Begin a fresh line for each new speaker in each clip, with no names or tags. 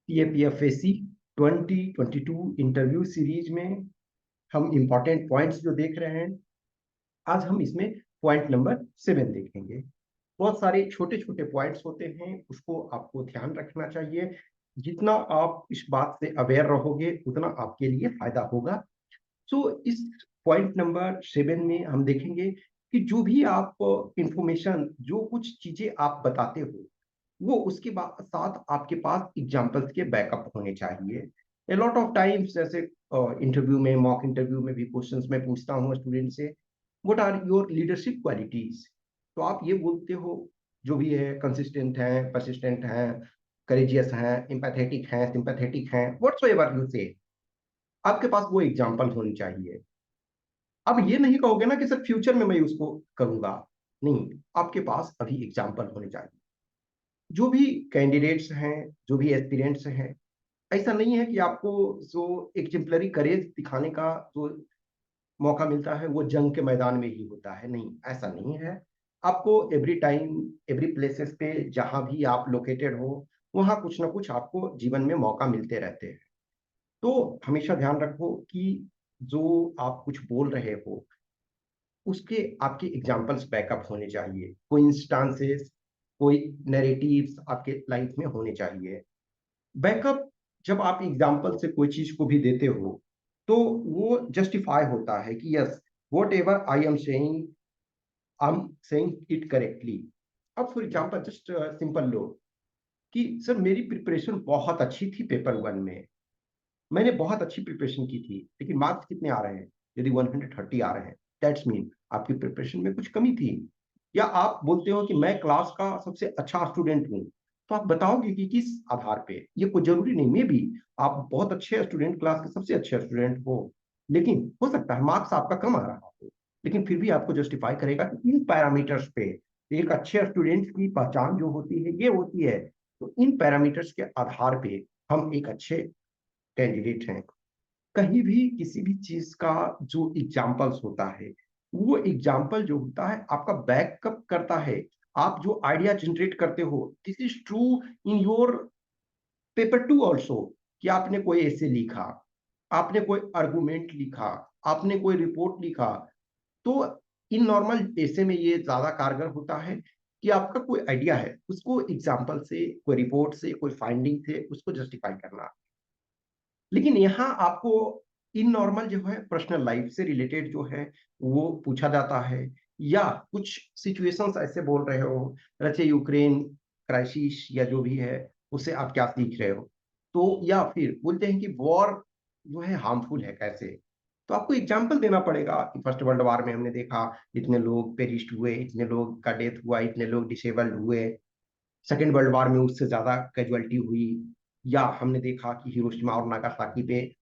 TAPFAC 2022 interview series में हम important points जो देख रहे हैं, आज हम इसमें पॉइंट नंबर 7 देखेंगे। बहुत सारे छोटे छोटे पॉइंट्स होते हैं, उसको आपको ध्यान रखना चाहिए। जितना आप इस बात से अवेयर रहोगे उतना आपके लिए फायदा होगा। सो इस पॉइंट नंबर 7 में हम देखेंगे कि जो भी आप इंफॉर्मेशन, जो कुछ चीजें आप बताते हो, वो उसके बाद साथ आपके पास एग्जाम्पल्स के बैकअप होने चाहिए। ए लॉट ऑफ टाइम्स जैसे इंटरव्यू में, मॉक इंटरव्यू में भी क्वेश्चंस मैं पूछता हूँ स्टूडेंट से, what are your leadership qualities. तो आप ये बोलते हो जो भी है, कंसिस्टेंट हैं, परसिस्टेंट हैं, करेजियस हैं, एम्पैथेटिक हैं, सिंपैथेटिक हैं, व्हाटसोएवर यू से, आपके पास वो एग्जाम्पल होनी चाहिए। अब ये नहीं कहोगे ना कि सर फ्यूचर में मैं उसको करूंगा, नहीं, आपके पास अभी एग्जाम्पल होने चाहिए। जो भी कैंडिडेट्स हैं, जो भी एस्पिरेंट्स हैं, ऐसा नहीं है कि आपको जो एग्जेम्पलरी करेज दिखाने का जो मौका मिलता है वो जंग के मैदान में ही होता है, नहीं, ऐसा नहीं है। आपको एवरी टाइम, एवरी प्लेसेस पे जहां भी आप लोकेटेड हो, वहां कुछ ना कुछ आपको जीवन में मौका मिलते रहते हैं। तो हमेशा ध्यान रखो कि जो आप कुछ बोल रहे हो उसके आपके एग्जाम्पल्स बैकअप होने चाहिए, कोई इंस्टांसेस, कोई नैरेटिव्स आपके लाइफ में होने चाहिए। बैकअप, जब आप एग्जाम्पल से कोई चीज को भी देते हो तो वो जस्टिफाई होता है कि yes, what ever I am saying it correctly. अब फॉर एग्जाम्पल जस्ट सिंपल लो कि सर मेरी प्रिपरेशन बहुत अच्छी थी पेपर 1 में, मैंने बहुत अच्छी प्रिपरेशन की थी, लेकिन मार्क्स कितने आ रहे हैं? यदि 130 आ रहे हैं, दैट्स मीन आपकी प्रिपरेशन में कुछ कमी थी। या आप बोलते हो कि मैं क्लास का सबसे अच्छा स्टूडेंट हूँ, तो आप बताओगे कि किस आधार पे? ये कोई जरूरी नहीं, मे भी आप बहुत अच्छे स्टूडेंट, क्लास के सबसे अच्छे स्टूडेंट हो, लेकिन हो सकता है मार्क्स आपका कम आ रहा हो, लेकिन फिर भी आपको जस्टिफाई करेगा कि इन पैरामीटर्स पे एक अच्छे स्टूडेंट की पहचान जो होती है ये होती है। तो इन पैरामीटर्स के आधार पे हम एक अच्छे कैंडिडेट हैं। कहीं भी किसी भी चीज का जो एग्जाम्पल्स होता है, वो एग्जाम्पल जो होता है आपका बैकअप करता है। आप जो आइडिया जनरेट करते हो, this is true in your paper 2 also, कि आपने कोई ऐसे लिखा, आपने कोई आर्गुमेंट लिखा, आपने कोई रिपोर्ट लिखा, तो इन नॉर्मल ऐसे में ये ज्यादा कारगर होता है कि आपका कोई आइडिया है उसको एग्जाम्पल से, कोई रिपोर्ट से, कोई फाइंडिंग से उसको जस्टिफाई करना। लेकिन यहाँ आपको इन नॉर्मल जो है पर्सनल लाइफ से रिलेटेड जो है वो पूछा जाता है, या कुछ सिचुएशंस ऐसे बोल रहे हो, रचे यूक्रेन क्राइसिस या जो भी है, उससे आप क्या सीख रहे हो, तो या फिर बोलते हैं कि वॉर जो है हार्मफुल है कैसे, तो आपको एग्जाम्पल देना पड़ेगा कि फर्स्ट वर्ल्ड वॉर में हमने देखा इतने लोग पेरिस्ट हुए, इतने लोग का डेथ हुआ, इतने लोग डिसेबल्ड हुए, सेकेंड वर्ल्ड वॉर में उससे ज्यादा कैजुअलिटी हुई, या हमने देखा कि हिरोशिमा और नागासाकी पे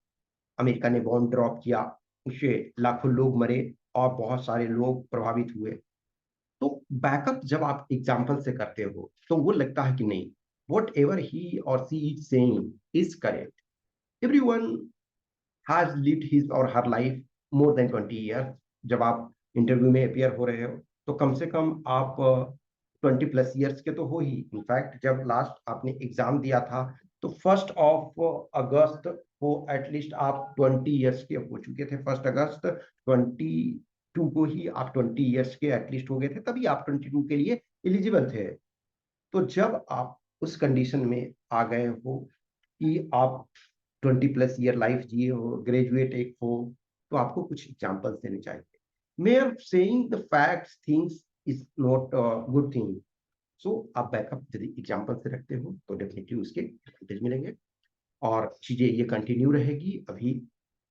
अमेरिका ने बॉम्ब ड्रॉप किया, उससे लाखों लोग मरे और बहुत सारे लोग प्रभावित हुए। तो बैकअप जब आप एग्जाम्पल से करते हो तो वो लगता है कि नहीं, what ever he or she is saying is correct. Everyone has lived his or her life more than 20 years. जब आप इंटरव्यू में अपियर हो रहे हो तो कम से कम आप 20+ ईयर्स के तो हो ही। इनफैक्ट जब लास्ट आपने एग्जाम दिया था तो 1 अगस्त को एटलीस्ट आप 20 ईयर्स के हो चुके थे। 1 अगस्त 22 को ही आप 20 ईयर्स के एटलीस्ट हो गए थे, तभी आप 22 के लिए एलिजिबल थे। तो जब आप उस कंडीशन में आ गए हो कि आप 20+ ईयर लाइफ जिए हो, ग्रेजुएट एक हो, तो आपको कुछ एग्जाम्पल्स देने चाहिए। Mere saying the facts things is not good thing. So आप बैकअप यदि एग्जाम्पल से रखते हो तो डेफिनेटली उसके एडवांटेज मिलेंगे और चीजें ये कंटिन्यू रहेगी अभी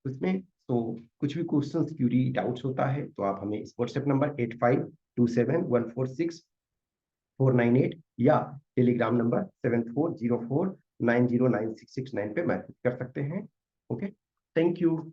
उसमें। तो कुछ भी क्वेश्चन, क्यूरी, डाउट्स होता है तो आप हमें इस व्हाट्सएप नंबर 8527146498 या टेलीग्राम नंबर 7404909669 पे मैसेज कर सकते हैं। Okay, thank you.